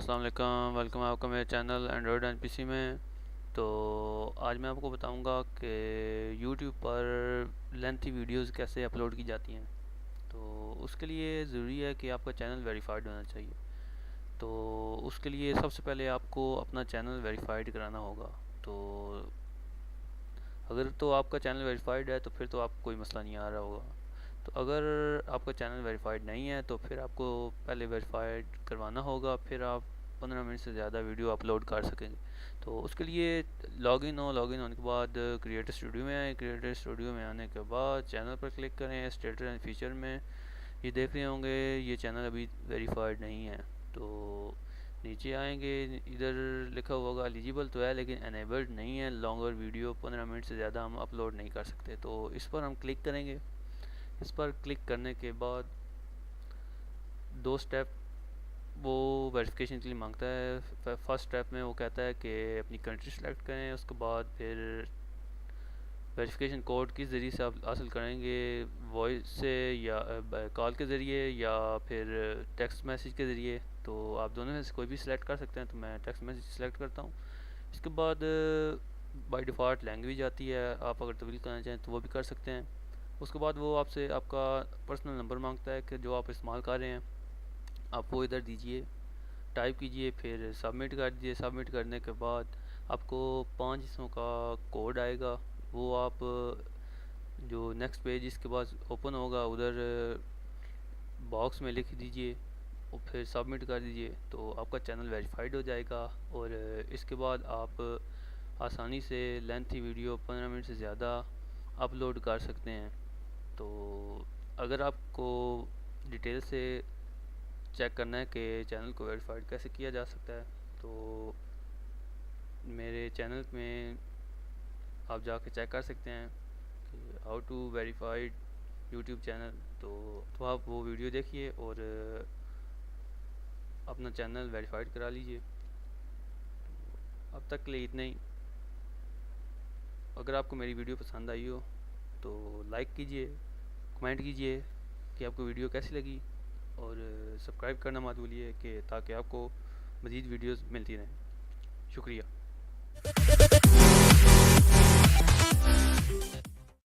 السلام علیکم، ویلکم ہے آپ کا میرے چینل اینڈرائڈ اینڈ پی سی میں۔ تو آج میں آپ کو بتاؤں گا کہ یوٹیوب پر لینتھی ویڈیوز کیسے اپلوڈ کی جاتی ہیں۔ تو اس کے لیے ضروری ہے کہ آپ کا چینل ویریفائڈ ہونا چاہیے۔ تو اس کے لیے سب سے پہلے آپ کو اپنا چینل ویریفائڈ کرانا ہوگا۔ تو اگر تو آپ کا چینل ویریفائڈ ہے تو پھر تو آپ کو کوئی مسئلہ نہیں آ رہا ہوگا۔ تو اگر آپ کا چینل ویریفائڈ نہیں ہے تو پھر آپ کو پہلے ویریفائڈ کروانا ہوگا، پھر آپ 15 منٹ سے زیادہ ویڈیو اپلوڈ کر سکیں گے۔ تو اس کے لیے لاگ ان ہونے کے بعد کریٹر اسٹوڈیو میں آئیں۔ کریٹر اسٹوڈیو میں آنے کے بعد چینل پر کلک کریں۔ اسٹیٹس اینڈ فیچر میں یہ دیکھ رہے ہوں گے یہ چینل ابھی ویریفائڈ نہیں ہے، تو نیچے آئیں گے، ادھر لکھا ہوا ہوگا ایلیجیبل تو ہے لیکن انیبلڈ نہیں ہے، لانگر ویڈیو 15 منٹ سے زیادہ ہم اپلوڈ نہیں کر سکتے۔ تو اس پر ہم کلک کریں گے۔ اس پر کلک کرنے کے بعد دو سٹیپ وہ ویریفیکیشن کے لیے مانگتا ہے۔ فرسٹ سٹیپ میں وہ کہتا ہے کہ اپنی کنٹری سلیکٹ کریں، اس کے بعد پھر ویریفیکیشن کوڈ کس ذریعے سے آپ حاصل کریں گے، وائس سے یا کال کے ذریعے یا پھر ٹیکسٹ میسیج کے ذریعے۔ تو آپ دونوں میں سے کوئی بھی سلیکٹ کر سکتے ہیں، تو میں ٹیکسٹ میسیج سلیکٹ کرتا ہوں۔ اس کے بعد بائی ڈیفالٹ لینگویج آتی ہے، آپ اگر تبدیل کرنا چاہیں تو وہ بھی کر سکتے ہیں۔ اس کے بعد وہ آپ سے آپ کا پرسنل نمبر مانگتا ہے کہ جو آپ استعمال کر رہے ہیں، آپ وہ ادھر دیجئے، ٹائپ کیجئے، پھر سبمٹ کر دیجئے۔ سبمٹ کرنے کے بعد آپ کو 5 حصوں کا کوڈ آئے گا، وہ آپ جو نیکسٹ پیج اس کے بعد اوپن ہوگا ادھر باکس میں لکھ دیجئے اور پھر سبمٹ کر دیجئے، تو آپ کا چینل ویریفائڈ ہو جائے گا۔ اور اس کے بعد آپ آسانی سے لینتھی ویڈیو 15 منٹ سے زیادہ اپلوڈ کر سکتے ہیں۔ تو اگر آپ کو ڈیٹیل سے چیک کرنا ہے کہ چینل کو ویریفائڈ کیسے کیا جا سکتا ہے، تو میرے چینل میں آپ جا کے چیک کر سکتے ہیں کہ how to verified YouTube channel. تو آپ وہ ویڈیو دیکھیے اور اپنا چینل ویریفائڈ کرا لیجئے۔ اب تک کے لیے اتنا ہی۔ اگر آپ کو میری ویڈیو پسند آئی ہو تو لائک کیجئے، کمنٹ کیجئے کہ آپ کو ویڈیو کیسی لگی، اور سبسکرائب کرنا مت بھولیے کہ تاکہ آپ کو مزید ویڈیوز ملتی رہیں۔ شکریہ۔